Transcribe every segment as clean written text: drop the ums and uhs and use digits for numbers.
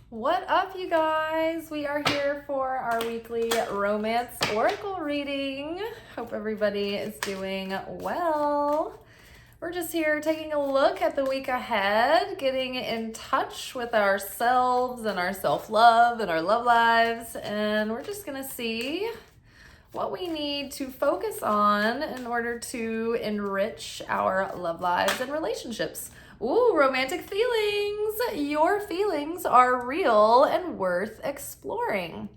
What up, you guys? We are here for our weekly romance oracle reading. Hope everybody is doing well. We're just here taking a look at the week ahead, getting in touch with ourselves and our self-love and our love lives, and we're just gonna see what we need to focus on in order to enrich our love lives and relationships. Ooh, romantic feelings. Your feelings are real and worth exploring.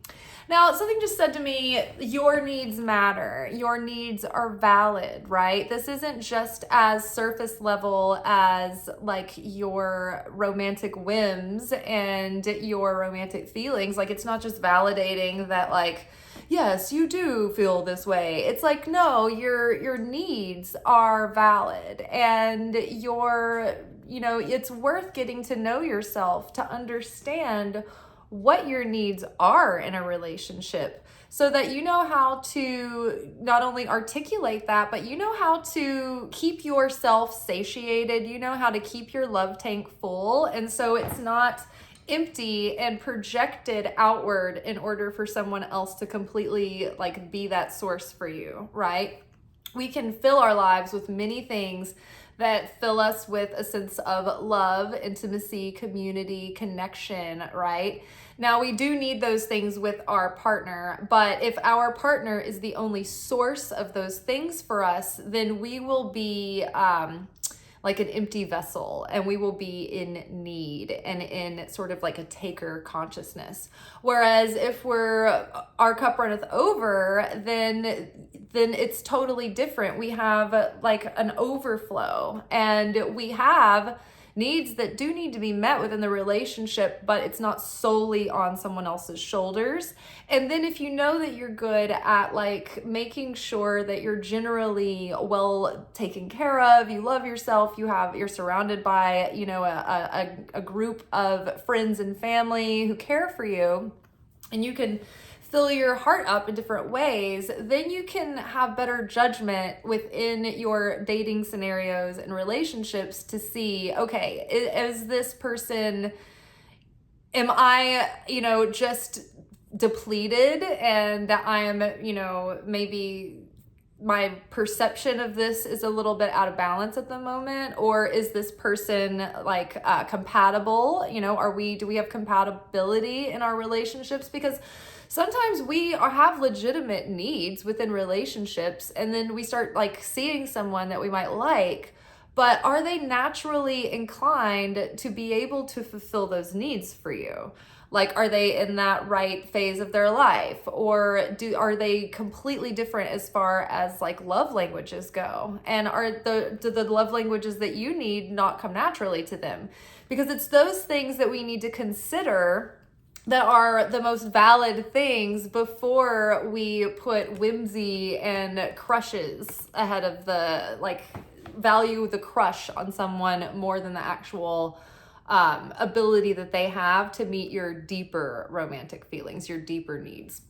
Now, something just said to me, your needs matter. Your needs are valid, right? This isn't just as surface level as like your romantic whims and your romantic feelings. Like, it's not just validating that, like, yes, you do feel this way. It's like, no, your needs are valid, and it's worth getting to know yourself to understand what your needs are in a relationship, so that you know how to not only articulate that, but you know how to keep yourself satiated, you know how to keep your love tank full, and so it's not empty and projected outward in order for someone else to completely like be that source for you, right? We can fill our lives with many things that fill us with a sense of love, intimacy, community, connection, right? Now, we do need those things with our partner, but if our partner is the only source of those things for us, then we will be like an empty vessel, and we will be in need and in sort of like a taker consciousness. Whereas if our cup runneth over, then it's totally different. We have like an overflow, and we have needs that do need to be met within the relationship, but it's not solely on someone else's shoulders. And then if you know that you're good at like making sure that you're generally well taken care of, you love yourself, you're surrounded by, a group of friends and family who care for you, and you can fill your heart up in different ways, then you can have better judgment within your dating scenarios and relationships to see, okay, is this person, am I, just depleted, and that I am, maybe my perception of this is a little bit out of balance at the moment, or is this person like compatible? Do we have compatibility in our relationships? Because sometimes we have legitimate needs within relationships, and then we start like seeing someone that we might like, but are they naturally inclined to be able to fulfill those needs for you? Like, are they in that right phase of their life, or are they completely different as far as like love languages go? And do the love languages that you need not come naturally to them? Because it's those things that we need to consider that are the most valid things before we put whimsy and crushes ahead of the, like, value the crush on someone more than the actual ability that they have to meet your deeper romantic feelings, your deeper needs,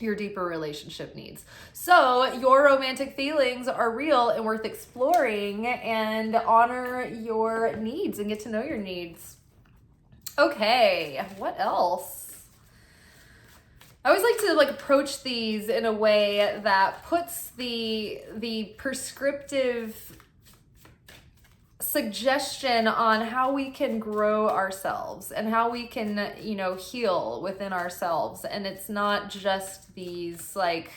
your deeper relationship needs. So your romantic feelings are real and worth exploring, and honor your needs and get to know your needs. Okay, what else? I always like to approach these in a way that puts the prescriptive suggestion on how we can grow ourselves and how we can, heal within ourselves. And it's not just these like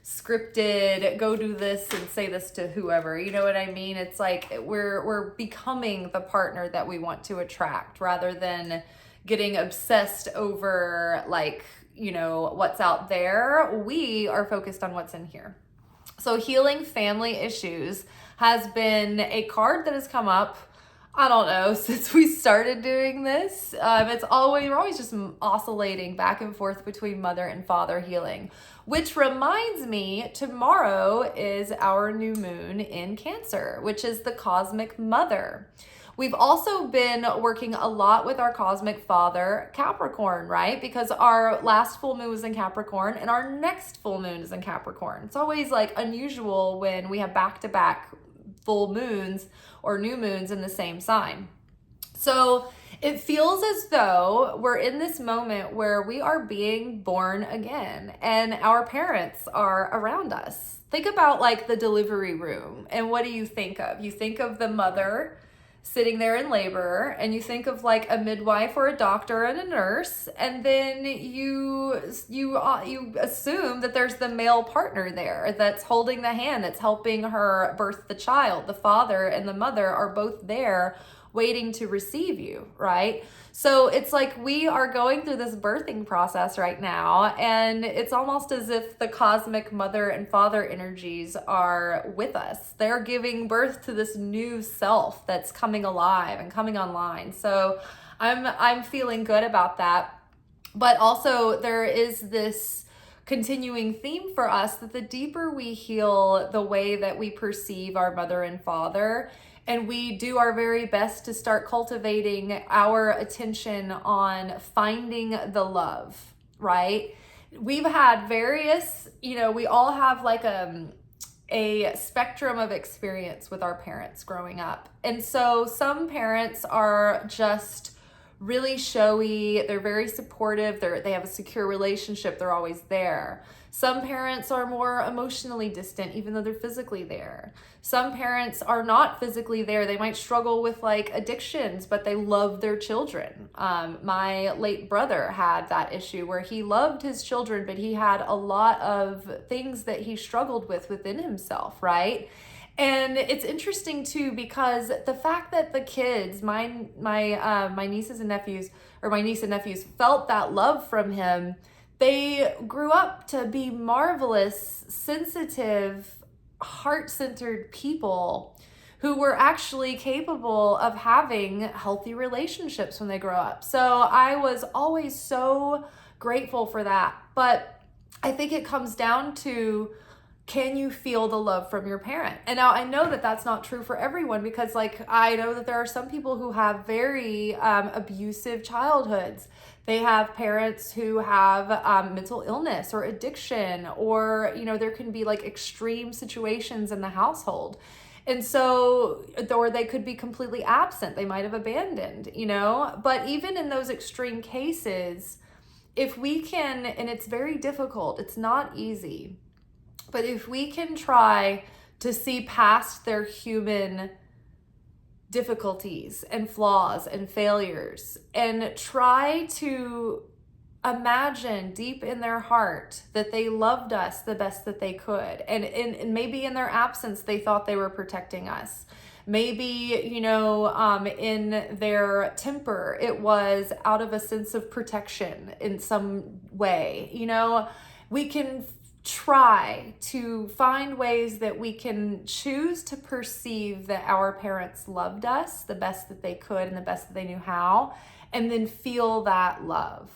scripted, go do this and say this to whoever, you know what I mean? It's like we're becoming the partner that we want to attract, rather than getting obsessed over what's out there. We are focused on what's in here. So healing family issues has been a card that has come up, I don't know, since we started doing this. We're always just oscillating back and forth between mother and father healing, which reminds me, tomorrow is our new moon in Cancer, which is the cosmic mother. We've also been working a lot with our cosmic father, Capricorn, right? Because our last full moon was in Capricorn and our next full moon is in Capricorn. It's always like unusual when we have back-to-back full moons or new moons in the same sign. So It feels as though we're in this moment where we are being born again and our parents are around us. Think about like the delivery room, and what do you think of? You think of the mother sitting there in labor, and you think of like a midwife or a doctor and a nurse, and then you assume that there's the male partner there that's holding the hand, that's helping her birth the child. The father and the mother are both there waiting to receive you, right? So it's like we are going through this birthing process right now, and it's almost as if the cosmic mother and father energies are with us. They're giving birth to this new self that's coming alive and coming online. So I'm feeling good about that. But also there is this continuing theme for us that the deeper we heal the way that we perceive our mother and father, and we do our very best to start cultivating our attention on finding the love, right? We've had various, we all have like a spectrum of experience with our parents growing up. And so some parents are just really showy, they're very supportive, they have a secure relationship, they're always there. Some parents are more emotionally distant, even though they're physically there. Some parents are not physically there. They might struggle with like addictions, but they love their children. My late brother had that issue where he loved his children, but he had a lot of things that he struggled with within himself, right? And it's interesting too, because the fact that the kids, my nieces and nephews, or my niece and nephews, felt that love from him, they grew up to be marvelous, sensitive, heart-centered people who were actually capable of having healthy relationships when they grow up. So I was always so grateful for that. But I think it comes down to, can you feel the love from your parent? And now I know that that's not true for everyone, because like I know that there are some people who have very abusive childhoods. They have parents who have mental illness or addiction, or there can be like extreme situations in the household. And so, or they could be completely absent. They might have abandoned, but even in those extreme cases, if we can, and it's very difficult, it's not easy, but if we can try to see past their human difficulties and flaws and failures, and try to imagine deep in their heart that they loved us the best that they could. And maybe in their absence, they thought they were protecting us. Maybe, in their temper, it was out of a sense of protection in some way. We can try to find ways that we can choose to perceive that our parents loved us the best that they could and the best that they knew how, and then feel that love.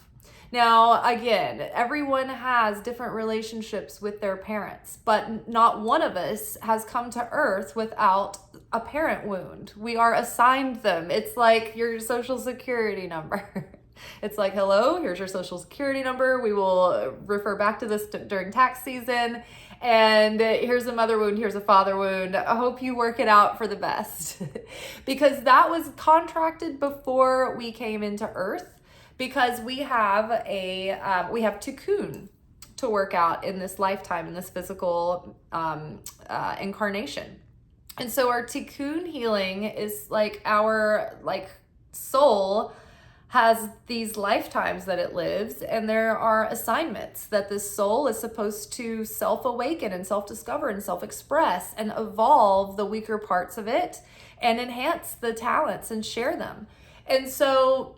Now, again, everyone has different relationships with their parents, but not one of us has come to earth without a parent wound. We are assigned them. It's like your social security number. It's like, hello, here's your social security number. We will refer back to this during tax season. And here's a mother wound, here's a father wound. I hope you work it out for the best. Because that was contracted before we came into earth, because we have tikkun to work out in this lifetime, in this physical incarnation. And so our tikkun healing is like our soul has these lifetimes that it lives, and there are assignments that this soul is supposed to self-awaken and self-discover and self-express and evolve the weaker parts of it and enhance the talents and share them. And so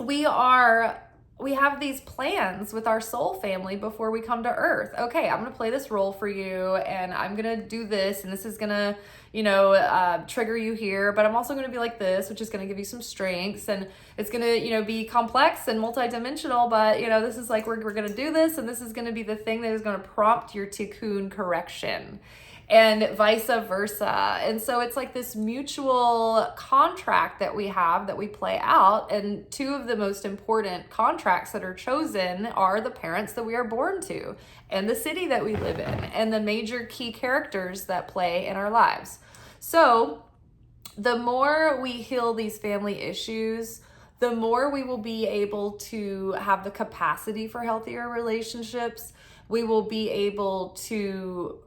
we have these plans with our soul family before we come to earth. Okay, I'm going to play this role for you, and I'm going to do this, and this is going to, trigger you here, but I'm also going to be like this, which is going to give you some strengths, and it's going to, be complex and multidimensional, but, this is like, we're going to do this, and this is going to be the thing that is going to prompt your tikkun correction, and vice versa. And so it's like this mutual contract that we have that we play out. And two of the most important contracts that are chosen are the parents that we are born to, and the city that we live in, and the major key characters that play in our lives. So the more we heal these family issues, the more we will be able to have the capacity for healthier relationships. We will be able to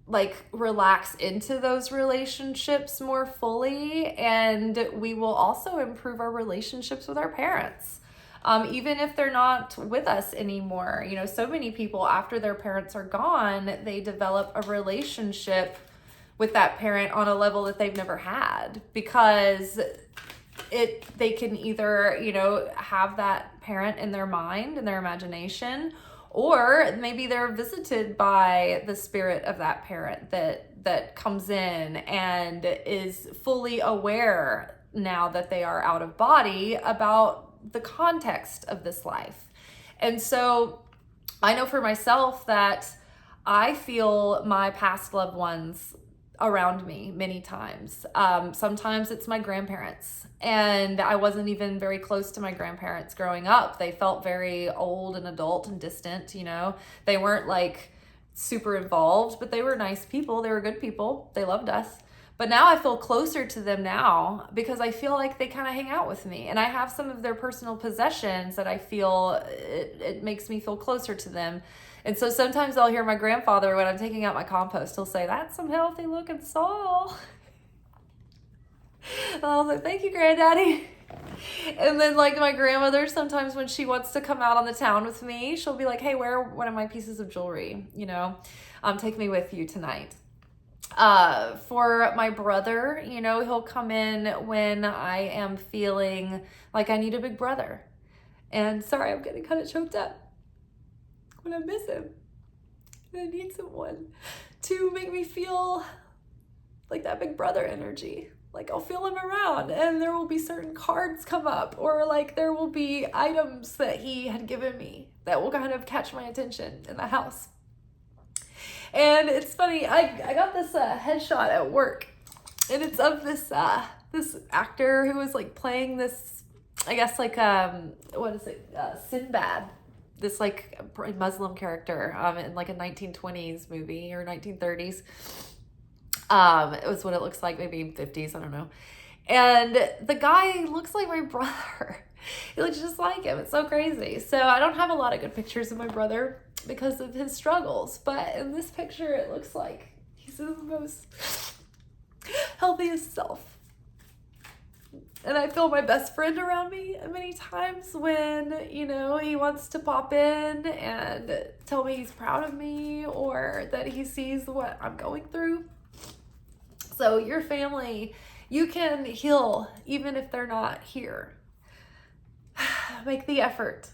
like relax into those relationships more fully, and we will also improve our relationships with our parents. Even if they're not with us anymore. You know, so many people after their parents are gone, they develop a relationship with that parent on a level that they've never had, because they can either, you know, have that parent in their mind, in their imagination, or maybe they're visited by the spirit of that parent that comes in and is fully aware now that they are out of body about the context of this life. And so I know for myself that I feel my past loved ones around me many times. Sometimes it's my grandparents, and I wasn't even very close to my grandparents growing up. They felt very old and adult and distant, you know. They weren't like super involved, but they were nice people. They were good people. They loved us. But now I feel closer to them now because I feel like they kind of hang out with me, and I have some of their personal possessions that I feel it makes me feel closer to them. And so sometimes I'll hear my grandfather when I'm taking out my compost, he'll say, "That's some healthy looking soil." And I was like, "Thank you, Granddaddy." And then like my grandmother, sometimes when she wants to come out on the town with me, she'll be like, "Hey, wear one of my pieces of jewelry, you know, take me with you tonight." For my brother, you know, he'll come in when I am feeling like I need a big brother. And sorry, I'm getting kind of choked up. When I miss him, and I need someone to make me feel like that big brother energy. Like I'll feel him around, and there will be certain cards come up, or like there will be items that he had given me that will kind of catch my attention in the house. And it's funny, I got this headshot at work, and it's of this actor who was like playing this, I guess like what is it, Sinbad, this like Muslim character in like a 1920s movie or 1930s. It was what it looks like, maybe 50s, I don't know. And the guy looks like my brother. He looks just like him. It's so crazy. So I don't have a lot of good pictures of my brother because of his struggles, but in this picture it looks like he's his most healthiest self. And I feel my best friend around me many times when, you know, he wants to pop in and tell me he's proud of me or that he sees what I'm going through. So your family, you can heal even if they're not here. Make the effort.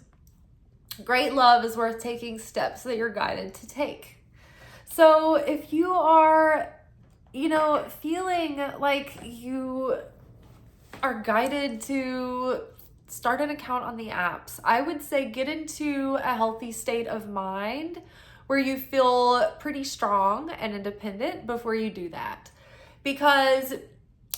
Great love is worth taking steps that you're guided to take. So if you are, you know, feeling like you are guided to start an account on the apps, I would say get into a healthy state of mind where you feel pretty strong and independent before you do that. Because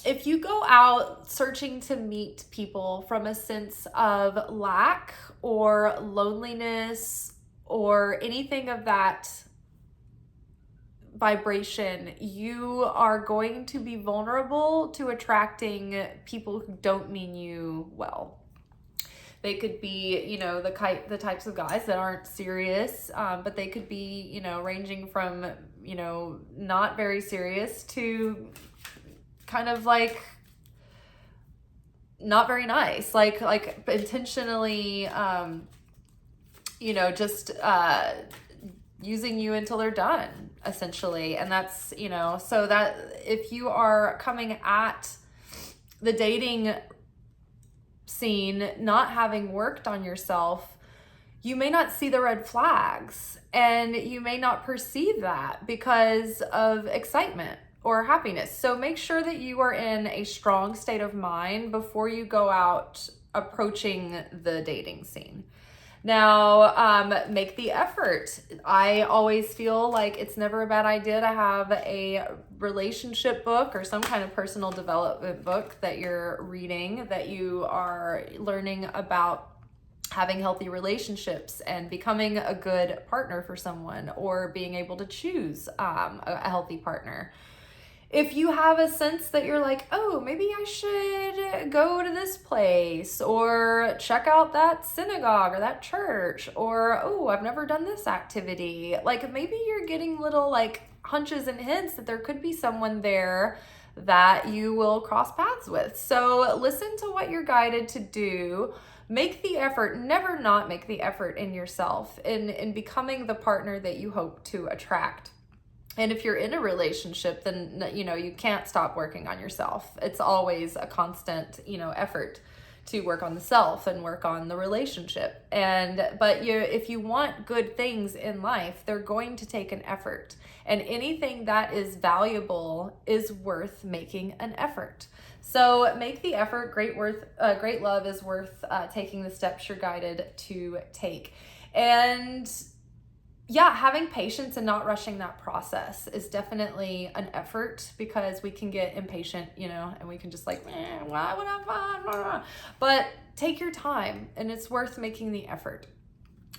if you go out searching to meet people from a sense of lack or loneliness or anything of that vibration, you are going to be vulnerable to attracting people who don't mean you well. They could be, you know, the types of guys that aren't serious, but they could be, you know, ranging from, you know, not very serious to kind of like not very nice, like intentionally, you know, just using you until they're done, essentially. And that's, you know, so that if you are coming at the dating scene not having worked on yourself, you may not see the red flags, and you may not perceive that because of excitement or happiness. So make sure that you are in a strong state of mind before you go out approaching the dating scene. Now, make the effort. I always feel like it's never a bad idea to have a relationship book or some kind of personal development book that you're reading, that you are learning about having healthy relationships and becoming a good partner for someone, or being able to choose a healthy partner. if you have a sense that you're like, oh, maybe I should go to this place or check out that synagogue or that church, or, oh, I've never done this activity. Like maybe you're getting little like hunches and hints that there could be someone there that you will cross paths with. So listen to what you're guided to do. Make the effort, never not make the effort in yourself, in becoming the partner that you hope to attract. And if you're in a relationship, then, you know, you can't stop working on yourself. It's always a constant, you know, effort to work on the self and work on the relationship. But if you want good things in life, they're going to take an effort. And anything that is valuable is worth making an effort. So make the effort. Great love is worth taking the steps you're guided to take. And yeah, having patience and not rushing that process is definitely an effort, because we can get impatient, you know, and we can just like, why would I find? But take your time, and it's worth making the effort.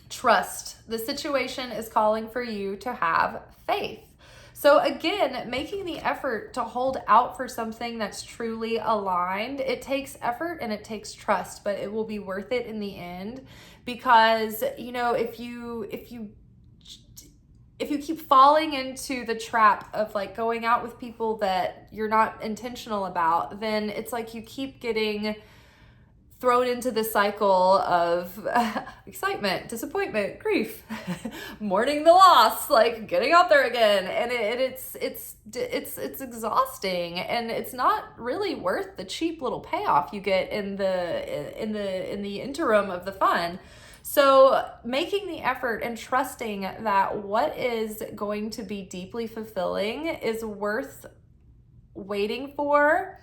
Trust. The situation is calling for you to have faith. So again, making the effort to hold out for something that's truly aligned, it takes effort and it takes trust, but it will be worth it in the end, because, you know, if you keep falling into the trap of like going out with people that you're not intentional about, then it's like you keep getting thrown into the cycle of excitement, disappointment, grief, mourning the loss, like getting out there again. And it's exhausting, and it's not really worth the cheap little payoff you get in the interim of the fun. So making the effort and trusting that what is going to be deeply fulfilling is worth waiting for,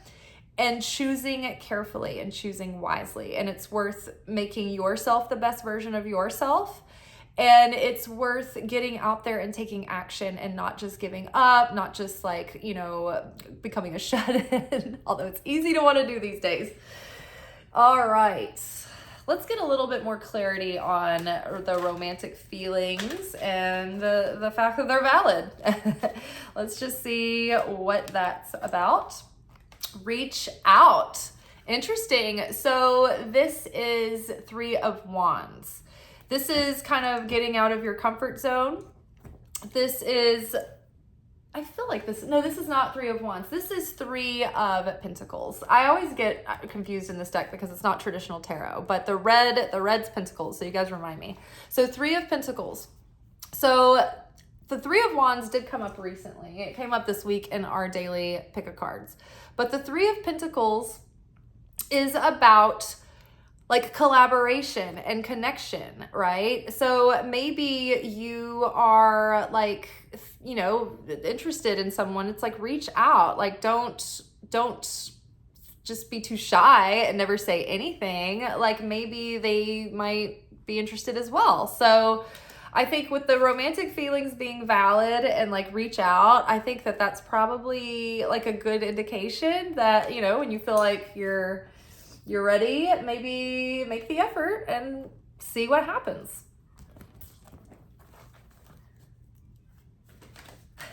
and choosing carefully and choosing wisely. And it's worth making yourself the best version of yourself. And it's worth getting out there and taking action, and not just giving up, not just like, you know, becoming a shut-in, although it's easy to want to do these days. All right. Let's get a little bit more clarity on the romantic feelings and the fact that they're valid. Let's just see what that's about. Reach out. Interesting. So this is 3 of Wands. This is kind of getting out of your comfort zone. This is, I feel like this is not 3 of Wands. This is 3 of Pentacles. I always get confused in this deck because it's not traditional tarot, but the red's Pentacles. So you guys remind me. So 3 of Pentacles. So the 3 of Wands did come up recently. It came up this week in our daily pick of cards. But the 3 of Pentacles is about like collaboration and connection, right? So maybe you are like, you know, interested in someone. It's like, reach out. Like, don't just be too shy and never say anything. Like maybe they might be interested as well. So I think with the romantic feelings being valid and like reach out, I think that that's probably like a good indication that, you know, when you feel like you're ready, maybe make the effort and see what happens.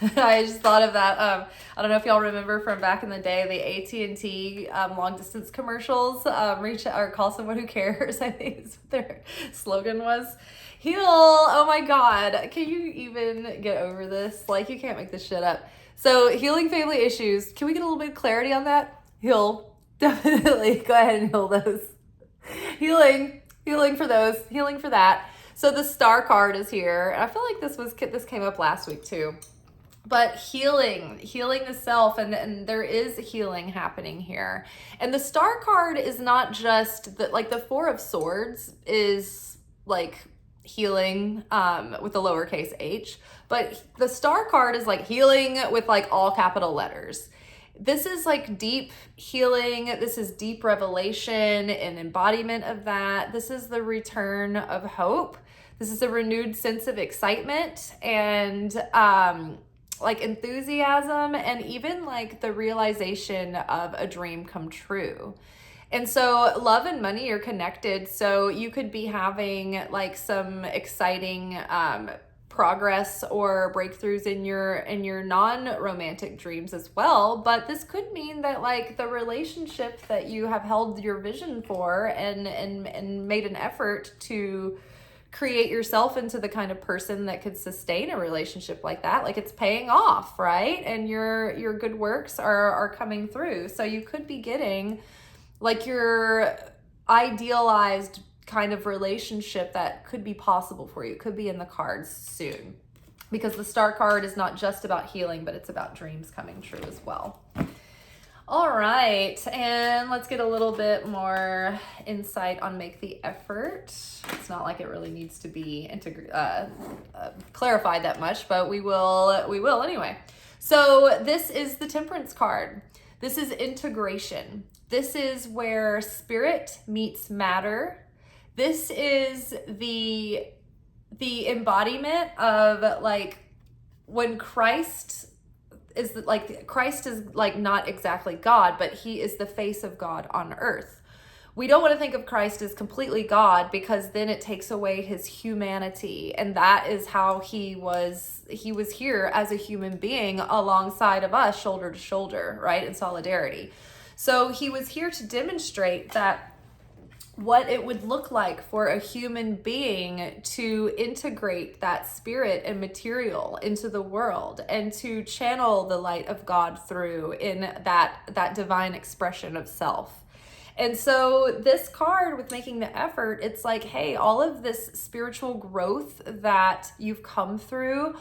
I just thought of that. I don't know if y'all remember from back in the day, the AT&T long distance commercials, reach out or call someone who cares, I think is what their slogan was. Heal. Oh my God. Can you even get over this? Like, you can't make this shit up. So healing family issues. Can we get a little bit of clarity on that? Heal. Definitely go ahead and heal those. Healing for those, healing for that. So the Star card is here. I feel like this came up last week too. But healing the self, and there is healing happening here. And the Star card is not just like the 4 of Swords is like healing with the lowercase h, but the Star card is like healing with like all capital letters. This is like deep healing. This is deep revelation and embodiment of that. This is the return of hope. This is a renewed sense of excitement and like enthusiasm, and even like the realization of a dream come true. And so love and money are connected. So you could be having like some exciting progress or breakthroughs in your non-romantic dreams as well. But this could mean that like the relationship that you have held your vision for and made an effort to create yourself into the kind of person that could sustain a relationship like that, like it's paying off, right? And your good works are coming through. So you could be getting like your idealized kind of relationship that could be possible for you. It could be in the cards soon, because the Star card is not just about healing, but it's about dreams coming true as well. All right, and let's get a little bit more insight on make the effort. It's not like it really needs to be clarified that much, but we will anyway. So this is the Temperance card. This is integration. This is where spirit meets matter. This is the embodiment of like when Christ is like not exactly God, but he is the face of God on earth. We don't want to think of Christ as completely God, because then it takes away his humanity. And that is how he was here as a human being alongside of us, shoulder to shoulder, right? In solidarity. So he was here to demonstrate that what it would look like for a human being to integrate that spirit and material into the world and to channel the light of God through in that divine expression of self. And so this card with making the effort, it's like, hey, all of this spiritual growth that you've come through,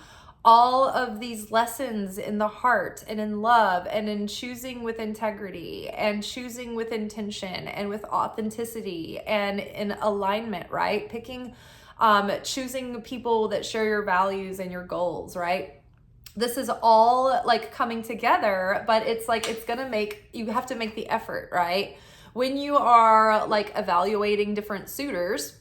all of these lessons in the heart and in love and in choosing with integrity and choosing with intention and with authenticity and in alignment, right? Choosing people that share your values and your goals, right? This is all like coming together, but it's like, you have to make the effort, right? When you are like evaluating different suitors,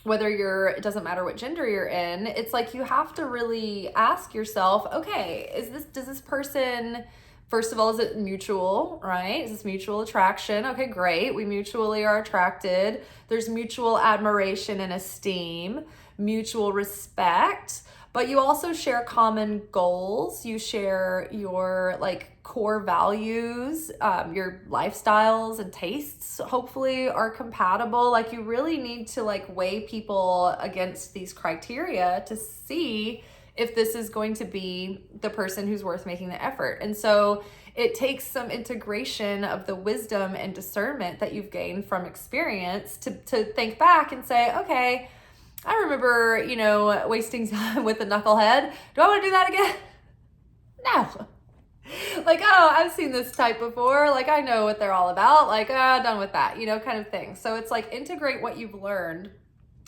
it doesn't matter what gender you're in, it's like you have to really ask yourself, okay, does this person, first of all, is it mutual, right? Is this mutual attraction? Okay, great. We mutually are attracted. There's mutual admiration and esteem, mutual respect, but you also share common goals. You share your like core values, your lifestyles and tastes hopefully are compatible. Like you really need to like weigh people against these criteria to see if this is going to be the person who's worth making the effort. And so it takes some integration of the wisdom and discernment that you've gained from experience to think back and say, okay, I remember, wasting time with a knucklehead. Do I want to do that again? No. Like, oh, I've seen this type before. Like, I know what they're all about. Like, done with that, kind of thing. So it's like integrate what you've learned.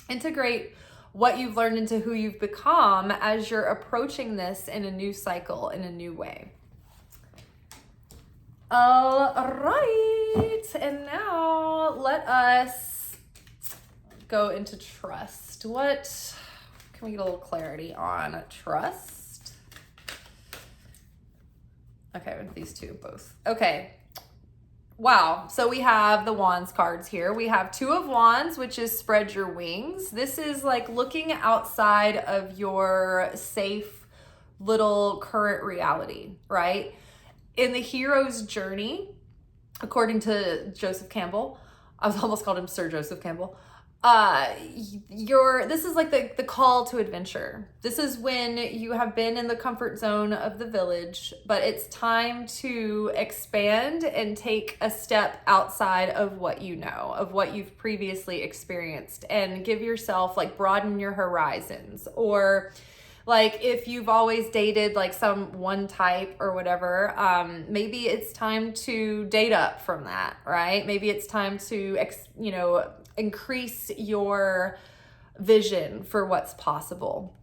Integrate what you've learned into who you've become as you're approaching this in a new cycle, in a new way. All right. And now let us go into trust. What can we get a little clarity on trust? Okay, with these two both. Okay. Wow. So we have the Wands cards here. We have Two of Wands, which is spread your wings. This is like looking outside of your safe little current reality, right? In the hero's journey, according to Joseph Campbell, I was almost called him Sir Joseph Campbell. This is like the call to adventure. This is when you have been in the comfort zone of the village, but it's time to expand and take a step outside of what you know, of what you've previously experienced, and give yourself like broaden your horizons. Or like if you've always dated like some one type or whatever, maybe it's time to date up from that, right? Maybe it's time to increase your vision for what's possible.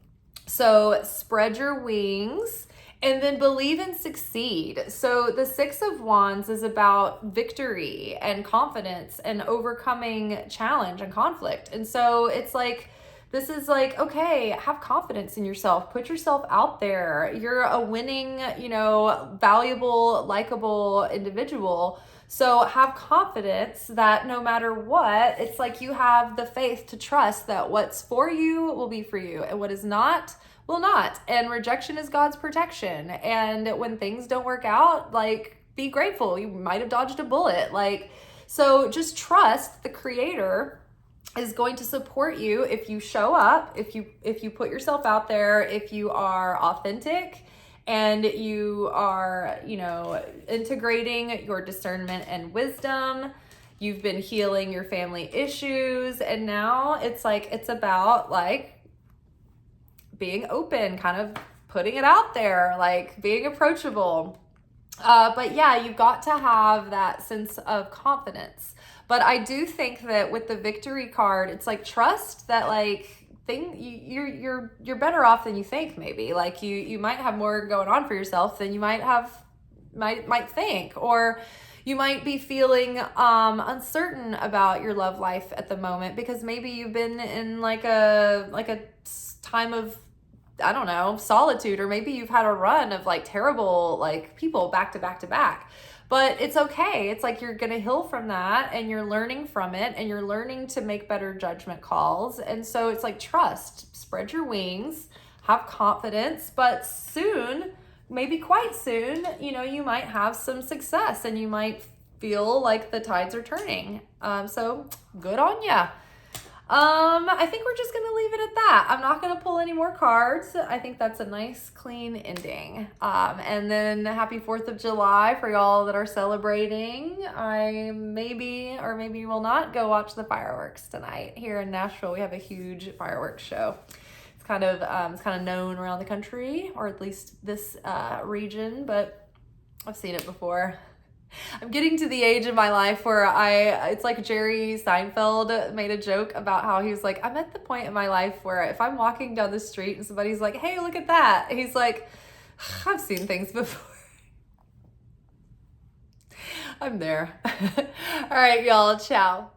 So spread your wings and then believe and succeed. So the Six of Wands is about victory and confidence and overcoming challenge and conflict. And so it's like, this is like, okay, have confidence in yourself. Put yourself out there. You're a winning, valuable, likable individual. So have confidence that no matter what, it's like you have the faith to trust that what's for you will be for you, and what is not will not. And rejection is God's protection. And when things don't work out, like, be grateful. You might have dodged a bullet. Like, so just trust the Creator is going to support you if you show up, if you put yourself out there, if you are authentic, and you are, integrating your discernment and wisdom. You've been healing your family issues, and now it's about like being open, kind of putting it out there, like being approachable. But yeah, you've got to have that sense of confidence. But I do think that with the victory card, it's like trust that like you're better off than you think. Maybe like you might have more going on for yourself than you might think, or you might be feeling uncertain about your love life at the moment because maybe you've been in like a time of, I don't know, solitude, or maybe you've had a run of like terrible like people back to back to back. But it's okay. It's like you're going to heal from that, and you're learning from it, and you're learning to make better judgment calls. And so it's like trust, spread your wings, have confidence, but soon, maybe quite soon, you might have some success and you might feel like the tides are turning. So good on ya. I think we're just going to leave it at that. I'm not going to pull any more cards. I think that's a nice, clean ending. And then happy 4th of July for y'all that are celebrating. I maybe will not go watch the fireworks tonight. Here in Nashville, we have a huge fireworks show. It's kind of known around the country, or at least this region, but I've seen it before. I'm getting to the age of my life where it's like Jerry Seinfeld made a joke about how he was like, I'm at the point in my life where if I'm walking down the street and somebody's like, hey, look at that. He's like, I've seen things before. I'm there. All right, y'all. Ciao.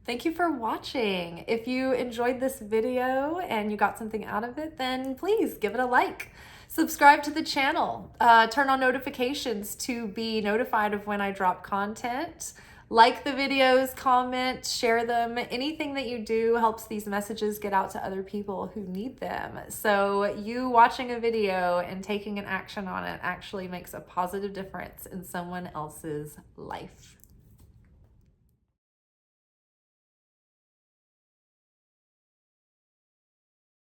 Thank you for watching. If you enjoyed this video and you got something out of it, then please give it a like. Subscribe to the channel. Turn on notifications to be notified of when I drop content. Like the videos, comment, share them. Anything that you do helps these messages get out to other people who need them. So you watching a video and taking an action on it actually makes a positive difference in someone else's life.